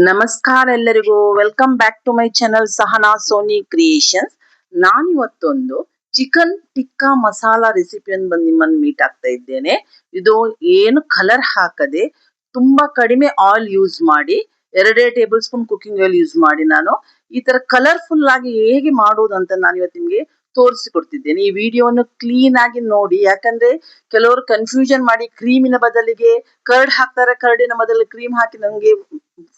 ನಮಸ್ಕಾರ ಎಲ್ಲರಿಗೂ. Welcome back to my channel Sahana Soni creations. ನಾನಿವತ್ತೊಂದು ಚಿಕನ್ ಟಿಕ್ಕಾ ಮಸಾಲಾ ರೆಸಿಪಿಯನ್ನು ಬಂದು ನಿಮ್ಮನ್ನು ಮೀಟ್ ಆಗ್ತಾ ಇದ್ದೇನೆ. ಇದು ಏನು ಕಲರ್ ಹಾಕದೆ ತುಂಬಾ ಕಡಿಮೆ ಆಯಿಲ್ ಯೂಸ್ ಮಾಡಿ 2 table spoon cooking oil use ಮಾಡಿ ನಾನು ಈ ತರ ಕಲರ್ಫುಲ್ ಆಗಿ ಹೇಗೆ ಮಾಡುವುದು ಅಂತ ನಾನು ಇವತ್ತು ನಿಮ್ಗೆ ತೋರಿಸಿಕೊಡ್ತಿದ್ದೇನೆ. ಈ ವಿಡಿಯೋವನ್ನು ಕ್ಲೀನ್ ಆಗಿ ನೋಡಿ, ಯಾಕಂದ್ರೆ ಕೆಲವರು ಕನ್ಫ್ಯೂಷನ್ ಮಾಡಿ ಕ್ರೀಮಿನ ಬದಲಿಗೆ ಕರ್ಡ್ ಹಾಕ್ತಾರೆ, ಕರ್ಡಿನ ಬದಲು ಕ್ರೀಮ್ ಹಾಕಿ ನನಗೆ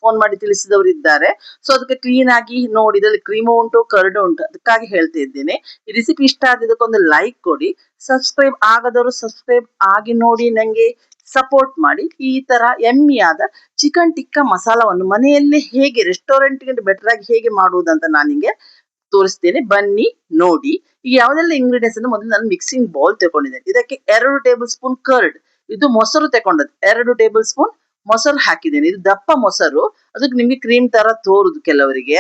ಫೋನ್ ಮಾಡಿ ತಿಳಿಸಿದವರು ಇದ್ದಾರೆ. ಸೊ ಅದಕ್ಕೆ ಕ್ಲೀನ್ ಆಗಿ ನೋಡಿ, ಇದರಲ್ಲಿ ಕ್ರೀಮು ಉಂಟು, ಕರ್ಡ್ ಉಂಟು, ಅದಕ್ಕಾಗಿ ಹೇಳ್ತಾ ಇದ್ದೇನೆ. ಈ ರೆಸಿಪಿ ಇಷ್ಟ ಆದದಕ್ಕೊಂದು ಲೈಕ್ ಕೊಡಿ, ಸಬ್ಸ್ಕ್ರೈಬ್ ಆಗದವರು ಸಬ್ಸ್ಕ್ರೈಬ್ ಆಗಿ ನೋಡಿ, ನಂಗೆ ಸಪೋರ್ಟ್ ಮಾಡಿ. ಈ ತರ ಎಮ್ಮಿಯಾದ ಚಿಕನ್ ಟಿಕ್ಕಾ ಮಸಾಲವನ್ನು ಮನೆಯಲ್ಲೇ ಹೇಗೆ ರೆಸ್ಟೋರೆಂಟ್ಗೆ ಬೆಟರ್ ಆಗಿ ಹೇಗೆ ಮಾಡುವುದಂತ ನಾನು ನಿಮಗೆ ತೋರಿಸ್ತೇನೆ. ಬನ್ನಿ ನೋಡಿ. ಈಗ ಯಾವ್ದೆಲ್ಲ ಇಂಗ್ರೀಡಿಯೆಂಟ್ಸ್ ಅನ್ನು ಮೊದಲು ನಾನು ಮಿಕ್ಸಿಂಗ್ ಬೌಲ್ ತಗೊಂಡಿದ್ದೇನೆ. ಇದಕ್ಕೆ 2 ಟೇಬಲ್ ಸ್ಪೂನ್ ಕರ್ಡ್, ಇದು ಮೊಸರು ತಗೊಂಡದ್ದು, 2 ಟೇಬಲ್ ಸ್ಪೂನ್ ಮೊಸರು ಹಾಕಿದ್ದೇನೆ. ಇದು ದಪ್ಪ ಮೊಸರು, ಅದಕ್ಕೆ ನಿಮ್ಗೆ ಕ್ರೀಮ್ ತರ ತೋರುದು ಕೆಲವರಿಗೆ.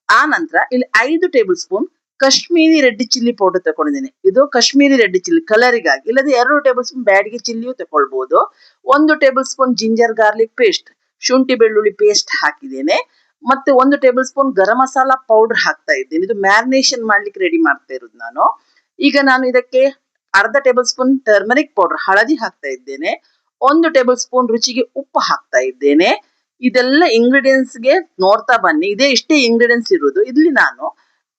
ಆ ನಂತರ ಇಲ್ಲಿ 5 tablespoon Kashmiri red chilli powder ತಗೊಂಡಿದ್ದೇನೆ. ಇದು ಕಾಶ್ಮೀರಿ ರೆಡ್ ಚಿಲ್ಲಿ ಕಲರಿಗಾಗಿ, ಇಲ್ಲದೆ 2 ಟೇಬಲ್ ಸ್ಪೂನ್ ಬ್ಯಾಡಿಗೆ ಚಿಲ್ಲಿಯೂ ತಗೊಳ್ಬಹುದು. 1 table spoon ginger garlic paste, ಶುಂಠಿ ಬೆಳ್ಳುಳ್ಳಿ ಪೇಸ್ಟ್ ಹಾಕಿದ್ದೇನೆ. ಮತ್ತೆ 1 table spoon garam masala powder ಹಾಕ್ತಾ ಇದ್ದೇನೆ. ಇದು ಮ್ಯಾರಿನೇಷನ್ ಮಾಡ್ಲಿಕ್ಕೆ ರೆಡಿ ಮಾಡ್ತಾ ಇರೋದು ನಾನು. ಈಗ ನಾನು ಇದಕ್ಕೆ 1/2 ಟೇಬಲ್ ಸ್ಪೂನ್ ಟರ್ಮರಿಕ್ ಪೌಡರ್ ಹಳದಿ ಹಾಕ್ತಾ ಇದ್ದೇನೆ. 1 ಟೇಬಲ್ ಸ್ಪೂನ್ ರುಚಿಗೆ ಉಪ್ಪು ಹಾಕ್ತಾ ಇದ್ದೇನೆ. ಇದೆಲ್ಲ ಇಂಗ್ರೀಡಿಯೆಂಟ್ಸ್ ಗೆ ನೋಡ್ತಾ ಬನ್ನಿ, ಇಷ್ಟೇ ಇಂಗ್ರೀಡಿಯೆಂಟ್ಸ್ ಇರುವುದು. ಇಲ್ಲಿ ನಾನು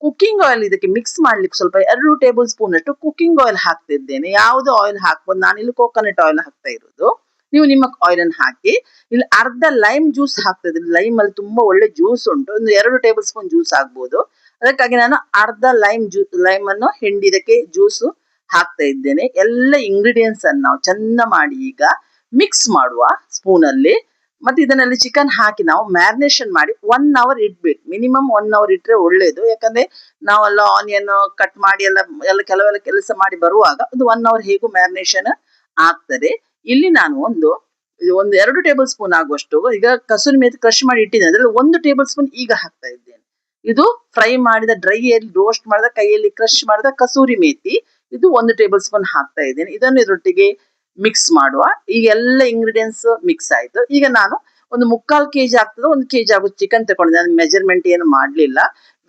ಕುಕಿಂಗ್ ಆಯಿಲ್ ಇದಕ್ಕೆ ಮಿಕ್ಸ್ ಮಾಡ್ಲಿಕ್ಕೆ ಸ್ವಲ್ಪ 2 ಟೇಬಲ್ ಸ್ಪೂನ್ ಅಷ್ಟು ಕುಕಿಂಗ್ ಆಯಿಲ್ ಹಾಕ್ತಾ ಇದ್ದೇನೆ. ಯಾವುದು ಆಯಿಲ್ ಹಾಕ್ಬೋದು, ನಾನು ಇಲ್ಲಿ ಕೋಕೋನಟ್ ಆಯಿಲ್ ಹಾಕ್ತಾ ಇರೋದು. ನೀವು ನಿಮ್ಮ ಆಯಿಲ್ ಅನ್ನು ಹಾಕಿ. ಇಲ್ಲಿ ಅರ್ಧ ಲೈಮ್ ಜ್ಯೂಸ್ ಹಾಕ್ತಾ ಇದ್ದೀನಿ. ಲೈಮ್ ಅಲ್ಲಿ ತುಂಬಾ ಒಳ್ಳೆ ಜ್ಯೂಸ್ ಉಂಟು, ಒಂದು 2 ಟೇಬಲ್ ಸ್ಪೂನ್ ಜ್ಯೂಸ್ ಆಗ್ಬೋದು. ಅದಕ್ಕಾಗಿ ನಾನು ಅರ್ಧ ಲೈಮ್ ಅನ್ನು ಹಿಂಡಿ ಇದಕ್ಕೆ ಜ್ಯೂಸ್ ಹಾಕ್ತಾ ಇದ್ದೇನೆ. ಎಲ್ಲ ಇಂಗ್ರೀಡಿಯೆಂಟ್ಸ್ ಅನ್ನು ನಾವು ಚಂದ ಮಾಡಿ ಈಗ ಮಿಕ್ಸ್ ಮಾಡುವ ಸ್ಪೂನ್ ಅಲ್ಲಿ. ಮತ್ತೆ ಇದರಲ್ಲಿ ಚಿಕನ್ ಹಾಕಿ ನಾವು ಮ್ಯಾರಿನೇಷನ್ ಮಾಡಿ 1 ಅವರ್ ಇಡ್ಬೇಕು. ಮಿನಿಮಮ್ 1 ಅವರ್ ಇಟ್ರೆ ಒಳ್ಳೇದು, ಯಾಕಂದ್ರೆ ನಾವೆಲ್ಲ ಆನಿಯನ್ ಕಟ್ ಮಾಡಿ ಎಲ್ಲ ಕೆಲವೆಲ್ಲ ಕೆಲಸ ಮಾಡಿ ಬರುವಾಗ ಒಂದು 1 ಅವರ್ ಹೇಗೂ ಮ್ಯಾರಿನೇಷನ್ ಆಗ್ತದೆ. ಇಲ್ಲಿ ನಾನು ಒಂದು 2 ಟೇಬಲ್ ಸ್ಪೂನ್ ಆಗುವಷ್ಟು ಈಗ ಕಸೂರಿ ಮೇಥಿ ಕ್ರಶ್ ಮಾಡಿ ಇಟ್ಟಿದ್ದೇನೆ. ಅದರಲ್ಲಿ 1 ಟೇಬಲ್ ಸ್ಪೂನ್ ಈಗ ಹಾಕ್ತಾ ಇದ್ದೇನೆ. ಇದು ಫ್ರೈ ಮಾಡಿದ ಡ್ರೈಯಲ್ಲಿ ರೋಸ್ಟ್ ಮಾಡಿದ ಕೈಯಲ್ಲಿ ಕ್ರಶ್ ಮಾಡಿದ ಕಸೂರಿ ಮೇಥಿ, ಇದು 1 ಟೇಬಲ್ ಸ್ಪೂನ್ ಹಾಕ್ತಾ ಇದ್ದೇನೆ. ಇದನ್ನು ಇದರೊಟ್ಟಿಗೆ ಮಿಕ್ಸ್ ಮಾಡುವ. ಈಗ ಎಲ್ಲ ಇಂಗ್ರೀಡಿಯೆಂಟ್ಸ್ ಮಿಕ್ಸ್ ಆಯ್ತು. ಈಗ ನಾನು ಒಂದು 3/4 kg ಆಗ್ತದೆ, 1 kg ಆಗುದು ಚಿಕನ್ ತಗೊಂಡಿದ್ದೆ. ನಾನು ಮೆಜರ್ಮೆಂಟ್ ಏನು ಮಾಡ್ಲಿಲ್ಲ.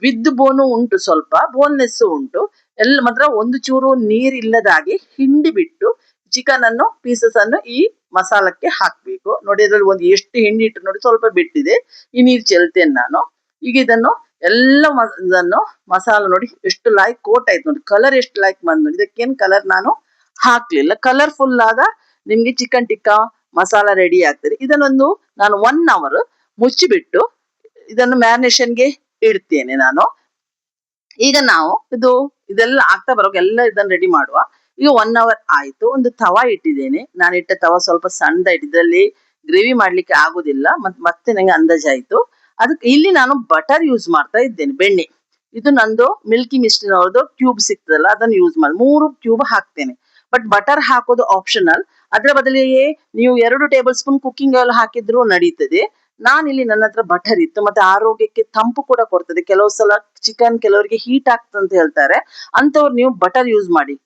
ವಿದ್ ಬೋನು ಉಂಟು, ಸ್ವಲ್ಪ ಬೋನ್ಲೆಸ್ ಉಂಟು. ಎಲ್ಲ ಮಾತ್ರ ಒಂದು ಚೂರು ನೀರ್ ಇಲ್ಲದಾಗಿ ಹಿಂಡಿ ಬಿಟ್ಟು ಚಿಕನ್ ಅನ್ನು ಪೀಸಸ್ ಅನ್ನು ಈ ಮಸಾಲಕ್ಕೆ ಹಾಕ್ಬೇಕು. ನೋಡಿ ಅದ್ರಲ್ಲಿ ಒಂದು ಎಷ್ಟು ಹಿಂಡಿ ಇಟ್ಟು ನೋಡಿ, ಸ್ವಲ್ಪ ಬಿಟ್ಟಿದೆ, ಈ ನೀರು ಚೆಲ್ತೇನೆ ನಾನು. ಈಗ ಇದನ್ನು ಎಲ್ಲ ಇದನ್ನು ಮಸಾಲ ನೋಡಿ ಎಷ್ಟು ಲೈಕ್ ಕೋಟ್ ಆಯ್ತು ನೋಡಿ, ಕಲರ್ ಎಷ್ಟು ಲೈಕ್ ಬಂದ್ ನೋಡಿ. ಇದಕ್ಕೇನು ಕಲರ್ ನಾನು ಹಾಕ್ಲಿಲ್ಲ. ಕಲರ್ಫುಲ್ ಆದ ನಿಮ್ಗೆ ಚಿಕನ್ ಟಿಕ್ಕಾ ಮಸಾಲ ರೆಡಿ ಆಗ್ತದೆ. ಇದನ್ನೊಂದು ನಾನು 1 ಅವರ್ ಮುಚ್ಚಿಬಿಟ್ಟು ಇದನ್ನು ಮ್ಯಾರಿನೇಷನ್ಗೆ ಇಡ್ತೇನೆ ನಾನು. ಈಗ ನಾವು ಇದೆಲ್ಲ ಆಗ್ತಾ ಬರೋಕೆ ಎಲ್ಲ ಇದನ್ನು ರೆಡಿ ಮಾಡುವ. ಈಗ 1 ಅವರ್ ಆಯ್ತು. ಒಂದು ತವಾ ಇಟ್ಟಿದ್ದೇನೆ. ನಾನು ಇಟ್ಟ ತವಾ ಸ್ವಲ್ಪ ಸಣ್ಣದ ಇಟ್ಟಿದ್ರಲ್ಲಿ ಗ್ರೇವಿ ಮಾಡ್ಲಿಕ್ಕೆ ಆಗುದಿಲ್ಲ, ಮತ್ತೆ ನಂಗೆ ಅಂದಾಜಾಯ್ತು. ಅದಕ್ಕೆ ಇಲ್ಲಿ ನಾನು ಬಟರ್ ಯೂಸ್ ಮಾಡ್ತಾ ಇದ್ದೇನೆ, ಬೆಣ್ಣೆ. ಇದು ನಂದು ಮಿಲ್ಕಿ ಮಿಸ್ಟಿನವ್ರದ್ದು ಕ್ಯೂಬ್ ಸಿಗ್ತದಲ್ಲ, ಅದನ್ನು ಯೂಸ್ ಮಾಡಿ 3 ಕ್ಯೂಬ್ ಹಾಕ್ತೇನೆ. ಬಟ್ ಬಟರ್ ಹಾಕೋದು ಆಪ್ಷನಲ್. ಅದರ ಬದಲಿಗೆ ನೀವು 2 ಟೇಬಲ್ ಸ್ಪೂನ್ ಕುಕಿಂಗ್ ಆಯಿಲ್ ಹಾಕಿದ್ರು ನಡೀತದೆ. ನಾನಿಲ್ಲಿ ನನ್ನ ಹತ್ರ ಬಟರ್ ಇತ್ತು, ಮತ್ತೆ ಆರೋಗ್ಯಕ್ಕೆ ತಂಪು ಕೂಡ ಕೊಡ್ತದೆ. ಕೆಲವು ಸಲ ಚಿಕನ್ ಕೆಲವರಿಗೆ ಹೀಟ್ ಆಗ್ತದೆ ಅಂತ ಹೇಳ್ತಾರೆ, ಅಂತವ್ರು ನೀವು ಬಟರ್ ಯೂಸ್ ಮಾಡಿ.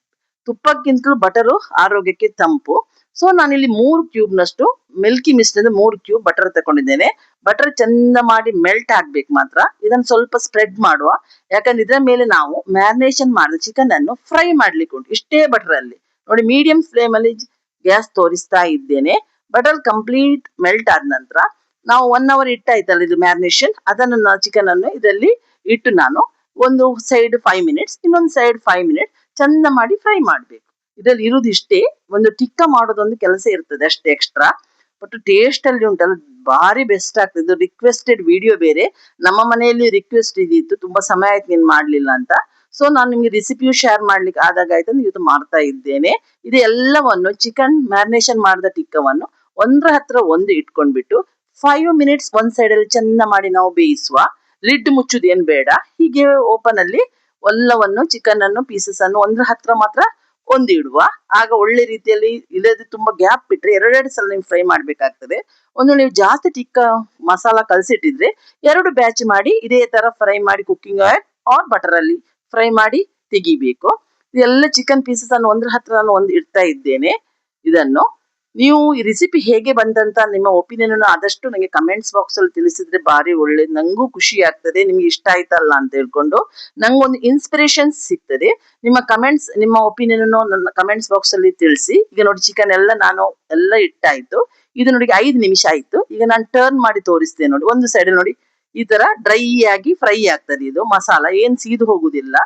ತುಪ್ಪಕ್ಕಿಂತಲೂ ಬಟರು ಆರೋಗ್ಯಕ್ಕೆ ತಂಪು. ಸೊ ನಾನಿಲ್ಲಿ 3 ಕ್ಯೂಬ್ ನಷ್ಟು ಮಿಲ್ಕಿ ಮಿಸ್ಟ್ 3 ಕ್ಯೂಬ್ ಬಟರ್ ತಗೊಂಡಿದ್ದೇನೆ. ಬಟರ್ ಚಂದ ಮಾಡಿ ಮೆಲ್ಟ್ ಆಗ್ಬೇಕು ಮಾತ್ರ. ಇದನ್ನು ಸ್ವಲ್ಪ ಸ್ಪ್ರೆಡ್ ಮಾಡುವ, ಯಾಕಂದ್ರೆ ಇದರ ಮೇಲೆ ನಾವು ಮ್ಯಾರಿನೇಷನ್ ಮಾಡಿದ ಚಿಕನ್ ಅನ್ನು ಫ್ರೈ ಮಾಡ್ಲಿಕ್ಕೆ ಉಂಟು. ಇಷ್ಟೇ ಬಟರ್ ಅಲ್ಲಿ ನೋಡಿ, ಮೀಡಿಯಂ ಫ್ಲೇಮ್ ಅಲ್ಲಿ ಗ್ಯಾಸ್ ತೋರಿಸ್ತಾ ಇದ್ದೇನೆ. ಬಟರ್ ಕಂಪ್ಲೀಟ್ ಮೆಲ್ಟ್ ಆದ ನಂತರ ನಾವು 1 ಅವರ್ ಇಟ್ಟಾಯ್ತಲ್ಲ ಇದು ಮ್ಯಾರಿನೇಷನ್, ಅದನ್ನು ಚಿಕನ್ ಅನ್ನು ಇದರಲ್ಲಿ ಇಟ್ಟು ನಾನು ಒಂದು ಸೈಡ್ 5 ಮಿನಿಟ್ಸ್, ಇನ್ನೊಂದು ಸೈಡ್ 5 ಮಿನಿಟ್ಸ್ ಚಂದ ಮಾಡಿ ಫ್ರೈ ಮಾಡ್ಬೇಕು. ಇದ್ರಲ್ಲಿ ಇರುವುದು ಇಷ್ಟೇ. ಒಂದು ಟಿಕ್ಕ ಮಾಡೋದೊಂದು ಕೆಲಸ ಇರ್ತದೆ ಅಷ್ಟೇ ಎಕ್ಸ್ಟ್ರಾ. ಬಟ್ ಟೇಸ್ಟ್ ಅಲ್ಲಿ ಉಂಟಲ್ಲ ಭಾರಿ ಬೆಸ್ಟ್ ಆಗ್ತದೆ. ಇದು ರಿಕ್ವೆಸ್ಟೆಡ್ ವಿಡಿಯೋ ಬೇರೆ, ನಮ್ಮ ಮನೆಯಲ್ಲಿ ರಿಕ್ವೆಸ್ಟ್ ಇದಿತ್ತು, ತುಂಬಾ ಸಮಯ ಆಯ್ತು ನೀನು ಮಾಡ್ಲಿಲ್ಲ ಅಂತ. ಸೊ ನಾನು ನಿಮ್ಗೆ ರೆಸಿಪಿಯು ಶೇರ್ ಮಾಡ್ಲಿಕ್ಕೆ ಆದಾಗ ಆಯ್ತು ಇವತ್ತು ಮಾಡ್ತಾ ಇದ್ದೇನೆ. ಇದು ಎಲ್ಲವನ್ನು ಚಿಕನ್ ಮ್ಯಾರಿನೇಷನ್ ಮಾಡಿದ ಟಿಕ್ಕವನ್ನು ಒಂದ್ರ ಹತ್ರ ಒಂದು ಇಟ್ಕೊಂಡ್ಬಿಟ್ಟು 5 ಮಿನಿಟ್ಸ್ ಒಂದ್ ಸೈಡ್ ಅಲ್ಲಿ ಚಂದ ಮಾಡಿ ನಾವು ಬೇಯಿಸುವ. ಲಿಡ್ ಮುಚ್ಚುದೇನ್ ಬೇಡ. ಹೀಗೆ ಓಪನ್ ಅಲ್ಲಿ ಎಲ್ಲವನ್ನು ಚಿಕನ್ ಅನ್ನು ಪೀಸಸ್ ಅನ್ನು ಒಂದ್ರ ಹತ್ರ ಮಾತ್ರ ಒಂದು ಇಡುವ. ಆಗ ಒಳ್ಳೆ ರೀತಿಯಲ್ಲಿ, ಇಲ್ಲದೆ ತುಂಬಾ ಗ್ಯಾಪ್ ಬಿಟ್ರೆ 2 ಸಲ ನೀವು ಫ್ರೈ ಮಾಡ್ಬೇಕಾಗ್ತದೆ. ಒಂದು ನೀವು ಜಾಸ್ತಿ ಟಿಕ್ಕ ಮಸಾಲ ಕಲಸಿಟ್ಟಿದ್ರೆ 2 ಬ್ಯಾಚ್ ಮಾಡಿ ಇದೇ ತರ ಫ್ರೈ ಮಾಡಿ ಕುಕಿಂಗ್ ಆಯಿಲ್ ಆರ್ ಬಟರ್ ಅಲ್ಲಿ ಫ್ರೈ ಮಾಡಿ ತೆಗಿಬೇಕು. ಇದೆಲ್ಲ ಚಿಕನ್ ಪೀಸಸ್ ಅನ್ನು ಒಂದ್ರ ಹತ್ರ ನಾನು ಒಂದು ಇಡ್ತಾ ಇದ್ದೇನೆ. ಇದನ್ನು ನೀವು ಈ ರೆಸಿಪಿ ಹೇಗೆ ಬಂದಂತ ನಿಮ್ಮ ಒಪಿನಿಯನ್ ಆದಷ್ಟು ನನಗೆ ಕಮೆಂಟ್ಸ್ ಬಾಕ್ಸ್ ಅಲ್ಲಿ ತಿಳಿಸಿದ್ರೆ ಬಾರಿ ಒಳ್ಳೇದು. ನಂಗೂ ಖುಷಿ ಆಗ್ತದೆ ನಿಮ್ಗೆ ಇಷ್ಟ ಆಯ್ತಲ್ಲ ಅಂತ ಹೇಳ್ಕೊಂಡು. ನಂಗೊಂದು ಇನ್ಸ್ಪಿರೇಷನ್ ಸಿಗ್ತದೆ. ನಿಮ್ಮ ಕಮೆಂಟ್ಸ್, ನಿಮ್ಮ ಒಪಿನಿಯನ್ ನನ್ನ ಕಮೆಂಟ್ಸ್ ಬಾಕ್ಸ್ ಅಲ್ಲಿ ತಿಳಿಸಿ. ಈಗ ನೋಡಿ ಚಿಕನ್ ಎಲ್ಲ ನಾನು ಎಲ್ಲ ಇಟ್ಟಾಯ್ತು. ಇದು ನೋಡಿ 5 ನಿಮಿಷ ಆಯ್ತು. ಈಗ ನಾನು ಟರ್ನ್ ಮಾಡಿ ತೋರಿಸ್ತೇನೆ ನೋಡಿ. ಒಂದು ಸೈಡ್ ನೋಡಿ ಈ ತರ ಡ್ರೈ ಆಗಿ ಫ್ರೈ ಆಗ್ತದೆ. ಇದು ಮಸಾಲ ಏನ್ ಸೀದು ಹೋಗುದಿಲ್ಲ.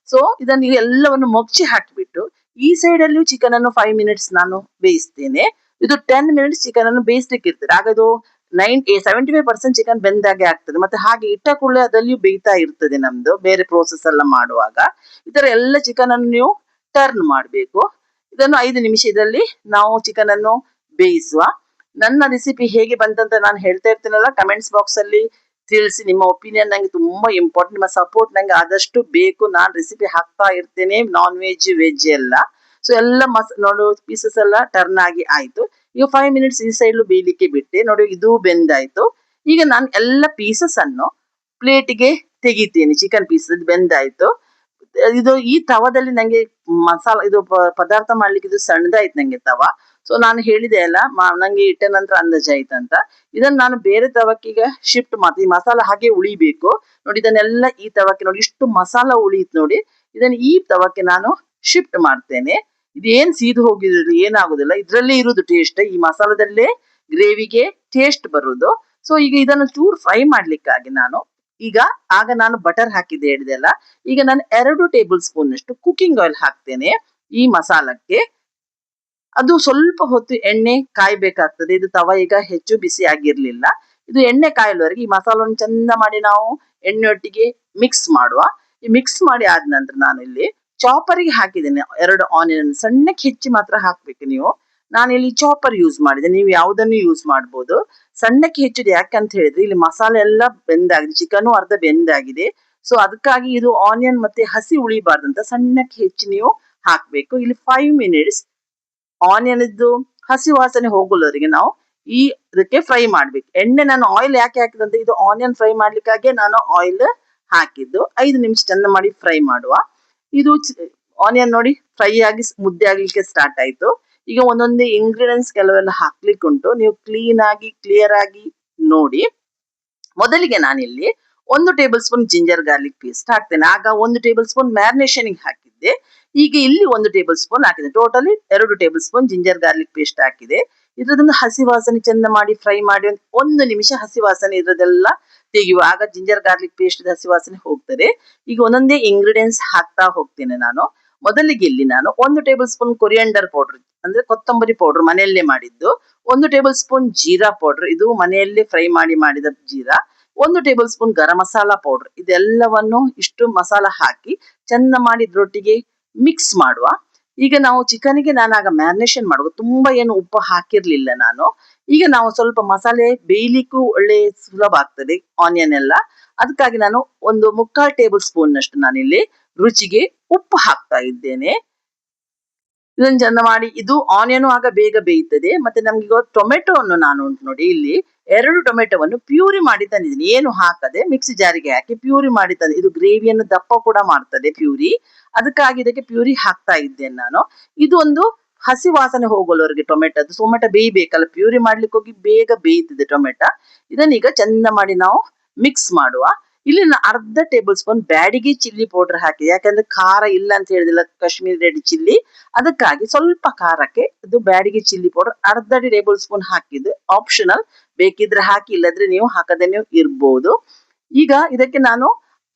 ಸೊ ಇದನ್ನ ಈಗ ಎಲ್ಲವನ್ನು ಮೊಗ್ಚಿ ಹಾಕಿಬಿಟ್ಟು ಈ ಸೈಡ್ ಅಲ್ಲಿಯೂ ಚಿಕನ್ ಅನ್ನು 5 ಮಿನಿಟ್ಸ್ ನಾನು ಬೇಯಿಸ್ತೇನೆ. ಇದು 10 ಮಿನಿಟ್ಸ್ ಚಿಕನ್ ಅನ್ನು ಬೇಯಿಸ್ಲಿಕ್ಕೆ ಇರ್ತದೆ. ಆಗ ಅದು 75% ಚಿಕನ್ ಬೆಂದಾಗೆ ಆಗ್ತದೆ. ಮತ್ತೆ ಹಾಗೆ ಇಟ್ಟ ಕೂಡಲೇ ಅದಲ್ಲಿಯೂ ಬೇಯ್ತಾ ಇರ್ತದೆ ನಮ್ದು ಬೇರೆ ಪ್ರೋಸೆಸ್ ಎಲ್ಲ ಮಾಡುವಾಗ. ಈ ತರ ಎಲ್ಲ ಚಿಕನ್ ಅನ್ನು ನೀವು ಟರ್ನ್ ಮಾಡಬೇಕು. ಇದನ್ನು 5 ನಿಮಿಷ ಇದರಲ್ಲಿ ನಾವು ಚಿಕನ್ ಅನ್ನು ಬೇಯಿಸುವ. ನನ್ನ ರೆಸಿಪಿ ಹೇಗೆ ಬಂತಂತ ನಾನು ಹೇಳ್ತಾ ಇರ್ತೀನಲ್ಲ, ಕಮೆಂಟ್ಸ್ ಬಾಕ್ಸ್ ಅಲ್ಲಿ ತಿಳಿಸಿ. ನಿಮ್ಮ ಒಪಿನಿಯನ್ ನಂಗೆ ತುಂಬಾ ಇಂಪಾರ್ಟೆಂಟ್. ನಿಮ್ಮ ಸಪೋರ್ಟ್ ನಂಗೆ ಆದಷ್ಟು ಬೇಕು. ನಾನು ರೆಸಿಪಿ ಹಾಕ್ತಾ ಇರ್ತೇನೆ, ನಾನ್ ವೆಜ್ ವೆಜ್ ಎಲ್ಲ. ಸೊ ಎಲ್ಲ ನೋಡು ಪೀಸಸ್ ಎಲ್ಲ ಟರ್ನ್ ಆಗಿ ಆಯ್ತು. ಈಗ 5 ಮಿನಿಟ್ಸ್ ಈ ಸೈಡ್ ಬೇಯಲಿಕ್ಕೆ ಬಿಟ್ಟೆ. ನೋಡಿ ಇದು ಬೆಂದಾಯ್ತು. ಈಗ ನಾನು ಎಲ್ಲ ಪೀಸಸ್ ಅನ್ನು ಪ್ಲೇಟಿಗೆ ತೆಗಿತೀನಿ. ಚಿಕನ್ ಪೀಸಸ್ ಬೆಂದಾಯ್ತು. ಇದು ಈ ತವದಲ್ಲಿ ನಂಗೆ ಮಸಾಲ ಇದು ಪದಾರ್ಥ ಮಾಡ್ಲಿಕ್ಕೆ ಇದು ಸಣ್ಣದಾಯ್ತು ನಂಗೆ ತವ. ಸೊ ನಾನು ಹೇಳಿದೆ ಅಲ್ಲ, ನಂಗೆ ಇಟ್ಟ ನಂತರ ಅಂದಾಜಾಯ್ತಂತ. ಇದನ್ನ ನಾನು ಬೇರೆ ತವಕ್ಕೀಗ ಶಿಫ್ಟ್ ಮಾಡ್ತೀನಿ. ಈ ಮಸಾಲ ಹಾಗೆ ಉಳಿಬೇಕು ನೋಡಿ. ಇದನ್ನೆಲ್ಲ ಈ ತವಕ್ಕೆ ನೋಡಿ ಇಷ್ಟು ಮಸಾಲ ಉಳಿಯಿತು ನೋಡಿ. ಇದನ್ನ ಈ ತವಕ್ಕೆ ನಾನು ಶಿಫ್ಟ್ ಮಾಡ್ತೇನೆ. ಇದೇನ್ ಸೀದು ಹೋಗಿದ್ರು ಏನಾಗುದಿಲ್ಲ. ಇದ್ರಲ್ಲೇ ಇರುವುದು ಟೇಸ್ಟ್. ಈ ಮಸಾಲದಲ್ಲೇ ಗ್ರೇವಿಗೆ ಟೇಸ್ಟ್ ಬರುದು. ಸೊ ಈಗ ಇದನ್ನು ಚೂರ್ ಫ್ರೈ ಮಾಡ್ಲಿಕ್ಕಾಗಿ ನಾನು ಬಟರ್ ಹಾಕಿದ್ದೆ ಹೇಳಿದೆ ಅಲ್ಲ. ಈಗ ನಾನು 2 ಟೇಬಲ್ ಸ್ಪೂನ್ ಅಷ್ಟು ಕುಕಿಂಗ್ ಆಯಿಲ್ ಹಾಕ್ತೇನೆ ಈ ಮಸಾಲಕ್ಕೆ. ಅದು ಸ್ವಲ್ಪ ಹೊತ್ತು ಎಣ್ಣೆ ಕಾಯ್ಬೇಕಾಗ್ತದೆ. ಇದು ತವ ಈಗ ಹೆಚ್ಚು ಬಿಸಿ ಆಗಿರ್ಲಿಲ್ಲ. ಇದು ಎಣ್ಣೆ ಕಾಯಲ್ವರೆಗೆ ಈ ಮಸಾಲವನ್ನು ಚಂದ ಮಾಡಿ ನಾವು ಎಣ್ಣೆಯೊಟ್ಟಿಗೆ ಮಿಕ್ಸ್ ಮಾಡುವ. ಈ ಮಿಕ್ಸ್ ಮಾಡಿ ಆದ ನಂತರ ನಾನು ಇಲ್ಲಿ ಚಾಪರಿಗೆ ಹಾಕಿದ್ದೇನೆ 2 ಆನಿಯನ್. ಸಣ್ಣಕ್ಕೆ ಹೆಚ್ಚಿ ಮಾತ್ರ ಹಾಕ್ಬೇಕು ನೀವು. ನಾನು ಇಲ್ಲಿ ಚಾಪರ್ ಯೂಸ್ ಮಾಡಿದೆ. ನೀವು ಯಾವುದನ್ನು ಯೂಸ್ ಮಾಡ್ಬೋದು. ಸಣ್ಣಕ್ಕೆ ಹೆಚ್ಚಿದೆ ಯಾಕಂತ ಹೇಳಿದ್ರೆ ಇಲ್ಲಿ ಮಸಾಲೆ ಎಲ್ಲ ಬೆಂದಾಗಿದೆ, ಚಿಕನ್ ಅರ್ಧ ಬೆಂದಾಗಿದೆ. ಸೊ ಅದಕ್ಕಾಗಿ ಇದು ಆನಿಯನ್ ಮತ್ತೆ ಹಸಿ ಉಳಿಬಾರ್ದಂತ ಸಣ್ಣಕ್ಕೆ ಹೆಚ್ಚಿ ನೀವು ಹಾಕ್ಬೇಕು. ಇಲ್ಲಿ 5 ಮಿನಿಟ್ಸ್ ಆನಿಯನ್ ಇದ್ದು ಹಸಿ ವಾಸನೆ ಹೋಗುವವರೆಗೆ ನಾವು ಇದಕ್ಕೆ ಫ್ರೈ ಮಾಡ್ಬೇಕು. ಎಣ್ಣೆ ನಾನು ಆಯಿಲ್ ಯಾಕೆ ಹಾಕಿದಂತೆ, ಇದು ಆನಿಯನ್ ಫ್ರೈ ಮಾಡ್ಲಿಕ್ಕಾಗೆ ನಾನು ಆಯಿಲ್ ಹಾಕಿದ್ದು. 5 ನಿಮಿಷ ಚಂದ ಮಾಡಿ ಫ್ರೈ ಮಾಡುವ. ಇದು ಆನಿಯನ್ ನೋಡಿ ಫ್ರೈ ಆಗಿ ಮುದ್ದೆ ಆಗ್ಲಿಕ್ಕೆ ಸ್ಟಾರ್ಟ್ ಆಯ್ತು. ಈಗ ಒಂದೊಂದೇ ಇಂಗ್ರೀಡಿಯೆಂಟ್ಸ್ ಕೆಲವೆಲ್ಲ ಹಾಕ್ಲಿಕ್ಕೆ ಉಂಟು. ನೀವು ಕ್ಲಿಯರ್ ಆಗಿ ನೋಡಿ. ಮೊದಲಿಗೆ ನಾನಿಲ್ಲಿ 1 table spoon ginger garlic paste ಹಾಕ್ತೇನೆ. ಆಗ 1 ಟೇಬಲ್ ಸ್ಪೂನ್ ಮ್ಯಾರಿನೇಷನ್ ಹಾಕಿದ್ದೆ. ಈಗ ಇಲ್ಲಿ 1 ಟೇಬಲ್ ಸ್ಪೂನ್ ಹಾಕಿದೆ. Totally 2 table spoon ginger garlic paste ಹಾಕಿದೆ. ಇದ್ರದೊಂದು ಹಸಿ ವಾಸನೆ ಚಂದ ಮಾಡಿ ಫ್ರೈ ಮಾಡಿ 1 ನಿಮಿಷ ಹಸಿ ವಾಸನೆ ಇರೋದೆಲ್ಲ ತೆಗೆಯುವ. ಆಗ ಜಿಂಜರ್ ಗಾರ್ಲಿಕ್ ಪೇಸ್ಟ್ ಹಸಿ ವಾಸನೆ ಹೋಗ್ತದೆ. ಈಗ ಒಂದೊಂದೇ ಇಂಗ್ರೀಡಿಯೆಂಟ್ಸ್ ಹಾಕ್ತಾ ಹೋಗ್ತೇನೆ ನಾನು. ಮೊದಲಿಗೆ ಇಲ್ಲಿ ನಾನು 1 ಟೇಬಲ್ ಸ್ಪೂನ್ ಕೊರಿಯಂಡರ್ ಪೌಡರ್ ಅಂದ್ರೆ ಕೊತ್ತಂಬರಿ ಪೌಡರ್ ಮನೆಯಲ್ಲೇ ಮಾಡಿದ್ದು. 1 ಟೇಬಲ್ ಸ್ಪೂನ್ ಜೀರಾ ಪೌಡರ್, ಇದು ಮನೆಯಲ್ಲೇ ಫ್ರೈ ಮಾಡಿದ ಜೀರಾ. 1 ಟೇಬಲ್ ಸ್ಪೂನ್ ಗರಂ ಮಸಾಲಾ ಪೌಡರ್. ಇದೆಲ್ಲವನ್ನು ಇಷ್ಟು ಮಸಾಲ ಹಾಕಿ ಚಂದ ಮಾಡಿ ಇದ್ರೊಟ್ಟಿಗೆ ಮಿಕ್ಸ್ ಮಾಡುವ. ಈಗ ನಾವು ಚಿಕನ್ಗೆ ನಾನು ಆಗ ಮ್ಯಾರಿನೇಷನ್ ಮಾಡುವ. ತುಂಬಾ ಏನು ಉಪ್ಪು ಹಾಕಿರ್ಲಿಲ್ಲ ನಾನು. ಈಗ ನಾವು ಸ್ವಲ್ಪ ಮಸಾಲೆ ಬೇಯಲಿಕ್ಕೂ ಒಳ್ಳೆ ಸುಲಭ ಆಗ್ತದೆ ಆನಿಯನ್ ಎಲ್ಲ. ಅದಕ್ಕಾಗಿ ನಾನು 1/4 ಟೇಬಲ್ ಸ್ಪೂನ್ ನಷ್ಟು ನಾನಿಲ್ಲಿ ರುಚಿಗೆ ಉಪ್ಪು ಹಾಕ್ತಾ ಇದ್ದೇನೆ. ಇದನ್ನು ಚಂದ ಮಾಡಿ, ಇದು ಆನಿಯನ್ ಆಗ ಬೇಗ ಬೇಯುತ್ತದೆ. ಮತ್ತೆ ನಮ್ಗೆ ಟೊಮೆಟೊವನ್ನು ನಾನು ಉಂಟು ನೋಡಿ ಇಲ್ಲಿ 2 ಟೊಮೆಟೊವನ್ನು ಪ್ಯೂರಿ ಮಾಡಿ ತಂದಿದ್ದೀನಿ. ಏನು ಹಾಕದೆ ಮಿಕ್ಸಿ ಜಾರಿಗೆ ಹಾಕಿ ಪ್ಯೂರಿ ಮಾಡಿ ತಂದೆ. ಇದು ಗ್ರೇವಿಯನ್ನು ದಪ್ಪ ಕೂಡ ಮಾಡ್ತದೆ ಪ್ಯೂರಿ. ಅದಕ್ಕಾಗಿ ಇದಕ್ಕೆ ಪ್ಯೂರಿ ಹಾಕ್ತಾ ಇದ್ದೇನೆ ನಾನು. ಇದು ಒಂದು ಹಸಿ ವಾಸನೆ ಹೋಗೋವರೆಗೆ ಟೊಮೆಟೊ ಬೇಯಬೇಕಲ್ಲ. ಪ್ಯೂರಿ ಮಾಡ್ಲಿಕ್ಕೆ ಹೋಗಿ ಬೇಗ ಬೇಯ್ತದೆ ಟೊಮೆಟೊ. ಇದನ್ನೀಗ ಚಂದ ಮಾಡಿ ನಾವು ಮಿಕ್ಸ್ ಮಾಡುವ. ಇಲ್ಲಿ ಅರ್ಧ tablespoon Byadgi chilli powder ಹಾಕಿ. ಯಾಕಂದ್ರೆ ಖಾರ ಇಲ್ಲ ಅಂತ ಹೇಳಿದಿಲ್ಲ ಕಾಶ್ಮೀರಿ ರೆಡ್ ಚಿಲ್ಲಿ, ಅದಕ್ಕಾಗಿ ಸ್ವಲ್ಪ ಖಾರಕ್ಕೆ ಇದು ಬ್ಯಾಡಿಗೆ ಚಿಲ್ಲಿ ಪೌಡರ್ ಅರ್ಧ ಟೇಬಲ್ ಸ್ಪೂನ್ ಹಾಕಿದ್ದು ಆಪ್ಷನಲ್. ಬೇಕಿದ್ರೆ ಹಾಕಿ, ಇಲ್ಲದ್ರೆ ನೀವು ಹಾಕದೆ ನೀವು ಇರ್ಬೋದು. ಈಗ ಇದಕ್ಕೆ ನಾನು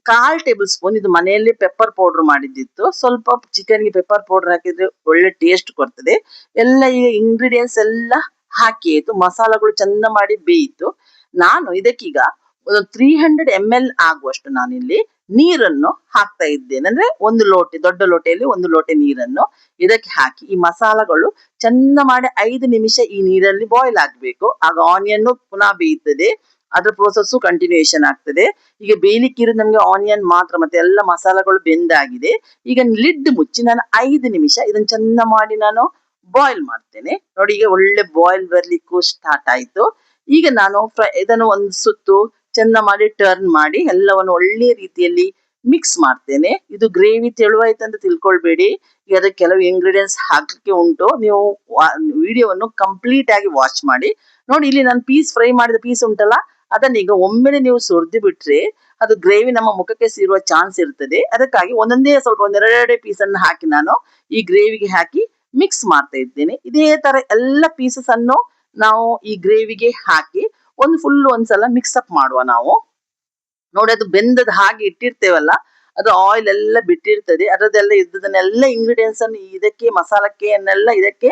1/4 ಟೇಬಲ್ ಸ್ಪೂನ್ ಇದು ಮನೆಯಲ್ಲಿ ಪೆಪ್ಪರ್ ಪೌಡರ್ ಮಾಡಿದ್ದಿತ್ತು. ಸ್ವಲ್ಪ ಚಿಕನ್ಗೆ ಪೆಪ್ಪರ್ ಪೌಡರ್ ಹಾಕಿದ್ರೆ ಒಳ್ಳೆ ಟೇಸ್ಟ್ ಕೊಡ್ತದೆ. ಎಲ್ಲ ಈಗ ಇಂಗ್ರೀಡಿಯೆಂಟ್ಸ್ ಎಲ್ಲ ಹಾಕಿ ಆಯ್ತು. ಮಸಾಲಗಳು ಚಂದ ಮಾಡಿ ಬೇಯಿತು. ನಾನು ಇದಕ್ಕೀಗ 300 ml ಆಗುವಷ್ಟು ನಾನಿಲ್ಲಿ ನೀರನ್ನು ಹಾಕ್ತಾ ಇದ್ದೇನೆ. ಅಂದ್ರೆ ದೊಡ್ಡ ಲೋಟೆಯಲ್ಲಿ 1 ಲೋಟೆ ನೀರನ್ನು ಇದಕ್ಕೆ ಹಾಕಿ ಈ ಮಸಾಲಗಳು ಚಂದ ಮಾಡಿ 5 ನಿಮಿಷ ಈ ನೀರಲ್ಲಿ ಬಾಯ್ಲ್ ಆಗ್ಬೇಕು. ಆಗ ಆನಿಯನ್ ಪುನಃ ಬೇಯುತ್ತದೆ. ಅದ್ರ ಪ್ರೋಸೆಸ್ ಕಂಟಿನ್ಯೂಯೇಷನ್ ಆಗ್ತದೆ. ಈಗ ಬೇಯಲಿಕ್ಕಿರೋದು ನಮ್ಗೆ ಆನಿಯನ್ ಮಾತ್ರ, ಮತ್ತೆ ಎಲ್ಲ ಮಸಾಲಗಳು ಬೆಂದಾಗಿದೆ. ಈಗ ಲಿಡ್ ಮುಚ್ಚಿ ನಾನು 5 ನಿಮಿಷ ಇದನ್ನ ಚಂದ ಮಾಡಿ ನಾನು ಬಾಯ್ಲ್ ಮಾಡ್ತೇನೆ. ನೋಡಿ ಈಗ ಒಳ್ಳೆ ಬಾಯ್ಲ್ ಬರ್ಲಿಕ್ಕೂ ಸ್ಟಾರ್ಟ್ ಆಯ್ತು. ಈಗ ನಾನು ಇದನ್ನು ಒಂದು ಸುತ್ತು ಚಂದ ಮಾಡಿ ಟರ್ನ್ ಮಾಡಿ ಎಲ್ಲವನ್ನು ಒಳ್ಳೆ ರೀತಿಯಲ್ಲಿ ಮಿಕ್ಸ್ ಮಾಡ್ತೇನೆ. ಇದು ಗ್ರೇವಿ ತೆಳುವಾಯ್ತು ಅಂತ ತಿಳ್ಕೊಳ್ಬೇಡಿ. ಈಗ ಅದಕ್ಕೆ ಕೆಲವು ಇಂಗ್ರೀಡಿಯೆಂಟ್ಸ್ ಹಾಕ್ಲಿಕ್ಕೆ ಉಂಟು. ನೀವು ವಿಡಿಯೋವನ್ನು ಕಂಪ್ಲೀಟ್ ಆಗಿ ವಾಚ್ ಮಾಡಿ. ನೋಡಿ, ಇಲ್ಲಿ ನಾನು ಫ್ರೈ ಮಾಡಿದ ಪೀಸ್ ಉಂಟಲ್ಲ, ಅದನ್ನ ಈಗ ಒಮ್ಮೆಲೆ ನೀವು ಸುರಿದು ಬಿಟ್ರೆ ಅದು ಗ್ರೇವಿ ನಮ್ಮ ಮುಖಕ್ಕೆ ಸೇರುವ ಚಾನ್ಸ್ ಇರ್ತದೆ. ಅದಕ್ಕಾಗಿ ಒಂದೆರಡೇ ಪೀಸನ್ನು ಹಾಕಿ ನಾನು ಈ ಗ್ರೇವಿಗೆ ಹಾಕಿ ಮಿಕ್ಸ್ ಮಾಡ್ತಾ ಇದ್ದೇನೆ. ಇದೇ ತರ ಎಲ್ಲ ಪೀಸಸ್ ಅನ್ನು ನಾವು ಈ ಗ್ರೇವಿಗೆ ಹಾಕಿ ಒಂದ್ಸಲ ಮಿಕ್ಸ್ ಅಪ್ ಮಾಡುವ ನಾವು. ನೋಡಿ, ಅದು ಬೆಂದದ ಹಾಗೆ ಇಟ್ಟಿರ್ತೇವಲ್ಲ, ಅದು ಆಯಿಲ್ ಎಲ್ಲ ಬಿಟ್ಟಿರ್ತದೆ. ಅದರದೆಲ್ಲ ಇದ್ದದನ್ನೆಲ್ಲ ಇಂಗ್ರೀಡಿಯೆಂಟ್ಸ್ ಅನ್ನು ಇದಕ್ಕೆ ಮಸಾಲಕ್ಕೆ ಇದಕ್ಕೆ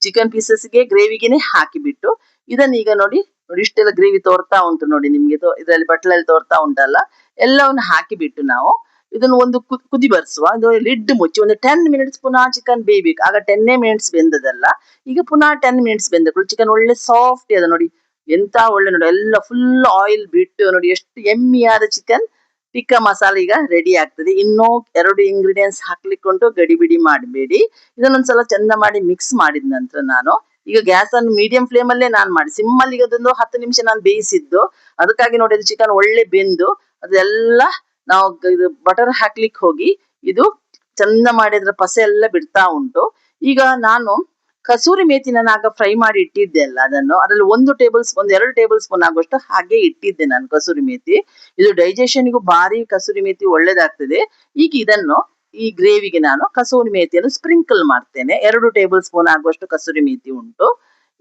ಚಿಕನ್ ಪೀಸಸ್ಗೆ ಗ್ರೇವಿಗೆನೆ ಹಾಕಿಬಿಟ್ಟು ಇದನ್ನೀಗ ನೋಡಿ ಇಷ್ಟೆಲ್ಲ ಗ್ರೇವಿ ತೋರ್ತಾ ಉಂಟು ನೋಡಿ ನಿಮ್ಗೆ. ಇದರಲ್ಲಿ ಬಟ್ಲಲ್ಲಿ ತೋರ್ತಾ ಉಂಟಲ್ಲ, ಎಲ್ಲವನ್ನು ಹಾಕಿಬಿಟ್ಟು ನಾವು ಇದನ್ನು ಒಂದು ಕುದಿ ಬರ್ಸುವ. ಇದು ಲಿಡ್ ಮುಚ್ಚಿ ಒಂದು 10 ಮಿನಿಟ್ಸ್ ಪುನಃ ಚಿಕನ್ ಬೇಯಬೇಕು. ಆಗ 10 ಮಿನಿಟ್ಸ್ ಬೆಂದದಲ್ಲ, ಈಗ ಪುನಃ 10 ಮಿನಿಟ್ಸ್ ಬೆಂದ ಚಿಕನ್ ಒಳ್ಳೆ ಸಾಫ್ಟ್ ಅದ ನೋಡಿ. ಎಂತ ಒಳ್ಳೆ ನೋಡಿ, ಎಲ್ಲ ಫುಲ್ ಆಯಿಲ್ ಬಿಟ್ಟು ನೋಡಿ ಎಷ್ಟು ಎಮ್ಮಿಯಾದ ಚಿಕನ್ ಟಿಕ್ಕಾ ಮಸಾಲೆ ಈಗ ರೆಡಿ ಆಗ್ತದೆ. ಇನ್ನೂ 2 ಇಂಗ್ರೀಡಿಯೆಂಟ್ಸ್ ಹಾಕ್ಲಿಕ್ಕೆ ಉಂಟು, ಗಡಿಬಿಡಿ ಮಾಡಬೇಡಿ. ಇದನ್ನೊಂದ್ಸಲ ಚಂದ ಮಾಡಿ ಮಿಕ್ಸ್ ಮಾಡಿದ ನಂತರ ನಾನು ಈಗ ಗ್ಯಾಸ್ ಅನ್ನು ಮೀಡಿಯಂ ಫ್ಲೇಮ್ ಅಲ್ಲೇ ನಾನು ಮಾಡಿ ಸಿಮ್ಮಲ್ಲಿ ಈಗ ಅದೊಂದು 10 ನಿಮಿಷ ನಾನು ಬೇಯಿಸಿದ್ದು. ಅದಕ್ಕಾಗಿ ನೋಡಿ, ಅದು ಚಿಕನ್ ಒಳ್ಳೆ ಬೆಂದು ಅದೆಲ್ಲ ನಾವು ಇದು ಬಟರ್ ಹಾಕ್ಲಿಕ್ಕೆ ಹೋಗಿ ಇದು ಚಂದ ಮಾಡಿ ಅದ್ರ ಪಸೆ ಎಲ್ಲ ಬಿಡ್ತಾ ಉಂಟು. ಈಗ ನಾನು ಕಸೂರಿ ಮೇಥಿ ನಾನು ಆಗ ಫ್ರೈ ಮಾಡಿ ಇಟ್ಟಿದ್ದೆ ಅಲ್ಲ, ಅದರಲ್ಲಿ 2 ಟೇಬಲ್ ಸ್ಪೂನ್ ಆಗುವಷ್ಟು ಹಾಗೆ ಇಟ್ಟಿದ್ದೆ ನಾನು ಕಸೂರಿ ಮೇಥಿ. ಇದು ಡೈಜೆಷನ್ಗೂ ಭಾರಿ ಕಸೂರಿ ಮೇಥಿ ಒಳ್ಳೇದಾಗ್ತದೆ. ಈಗ ಇದನ್ನು ಈ ಗ್ರೇವಿಗೆ ನಾನು ಕಸೂರಿ ಮೇಥಿಯನ್ನು ಸ್ಪ್ರಿಂಕಲ್ ಮಾಡ್ತೇನೆ. 2 ಟೇಬಲ್ ಸ್ಪೂನ್ ಆಗುವಷ್ಟು ಕಸೂರಿ ಮೇಥಿ ಉಂಟು.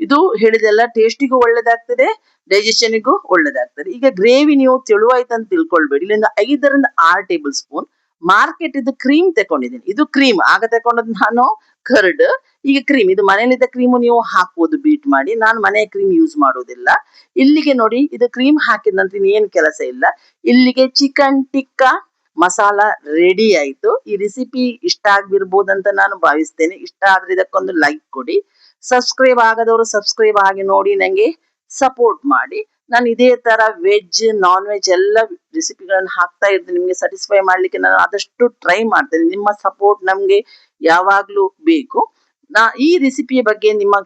ಇದು ಹೇಳಿದೆಲ್ಲ ಟೇಸ್ಟಿಗೂ ಒಳ್ಳೇದಾಗ್ತದೆ, ಡೈಜೆಷನ್ಗೂ ಒಳ್ಳೇದಾಗ್ತದೆ. ಈಗ ಗ್ರೇವಿ ನೀವು ತೆಳುವಾಯ್ತು ಅಂತ ತಿಳ್ಕೊಳ್ಬೇಡಿ. ಇಲ್ಲಿಂದ 5 ರಿಂದ 6 ಟೇಬಲ್ ಸ್ಪೂನ್ ಮಾರ್ಕೆಟ್ ಇದು ಕ್ರೀಮ್ ತಗೊಂಡಿದ್ದೀನಿ. ಇದು ಕ್ರೀಮ್ ಆಗ ತಗೊಂಡದ್ದು ನಾನು ಕರ್ಡ್. ಈಗ ಕ್ರೀಮ್ ಇದು ಮನೆಯಲ್ಲಿದ್ದ ಕ್ರೀಮು ನೀವು ಹಾಕಬಹುದು ಬೀಟ್ ಮಾಡಿ. ನಾನು ಮನೆ ಕ್ರೀಮ್ ಯೂಸ್ ಮಾಡೋದಿಲ್ಲ. ಇಲ್ಲಿಗೆ ನೋಡಿ, ಇದು ಕ್ರೀಮ್ ಹಾಕಿದ ನಂತರ ಏನು ಕೆಲಸ ಇಲ್ಲ. ಇಲ್ಲಿಗೆ ಚಿಕನ್ ಟಿಕ್ಕಾ ಮಸಾಲ ರೆಡಿ ಆಯ್ತು. ಈ ರೆಸಿಪಿ ಇಷ್ಟ ಆಗಿರ್ಬೋದಂತ ನಾನು ಭಾವಿಸ್ತೇನೆ. ಇಷ್ಟ ಆದ್ರೆ ಇದಕ್ಕೊಂದು ಲೈಕ್ ಕೊಡಿ. ಸಬ್ಸ್ಕ್ರೈಬ್ ಆಗದವರು ಸಬ್ಸ್ಕ್ರೈಬ್ ಆಗಿ ನೋಡಿ, ನಂಗೆ ಸಪೋರ್ಟ್ ಮಾಡಿ. ನಾನು ಇದೇ ತರ ವೆಜ್ ನಾನ್ ವೆಜ್ ಎಲ್ಲ ರೆಸಿಪಿಗಳನ್ನು ಹಾಕ್ತಾ ಇರ್ತೀನಿ. ನಿಮ್ಗೆ ಸ್ಯಾಟಿಸ್ಫೈ ಮಾಡ್ಲಿಕ್ಕೆ ನಾನು ಆದಷ್ಟು ಟ್ರೈ ಮಾಡ್ತೇನೆ. ನಿಮ್ಮ ಸಪೋರ್ಟ್ ನಮ್ಗೆ ಯಾವಾಗ್ಲೂ ಬೇಕು. ಈ ರೆಸಿಪಿಯ ಬಗ್ಗೆ ನಿಮ್ಮ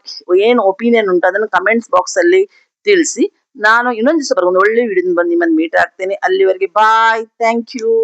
ಏನು ಒಪಿನಿಯನ್ ಉಂಟು ಅದನ್ನು ಕಮೆಂಟ್ಸ್ ಬಾಕ್ಸ್ ಅಲ್ಲಿ ತಿಳಿಸಿ. ನಾನು ಇನ್ನೊಂದು ದಿವಸ ಒಂದು ಒಳ್ಳೆ ವಿಡಿಯೋದಿಂದ ಬಂದು ನಿಮ್ಮನ್ನು ಮೀಟ್ ಆಗ್ತೇನೆ. ಅಲ್ಲಿವರೆಗೆ ಬಾಯ್, ಥ್ಯಾಂಕ್ ಯು.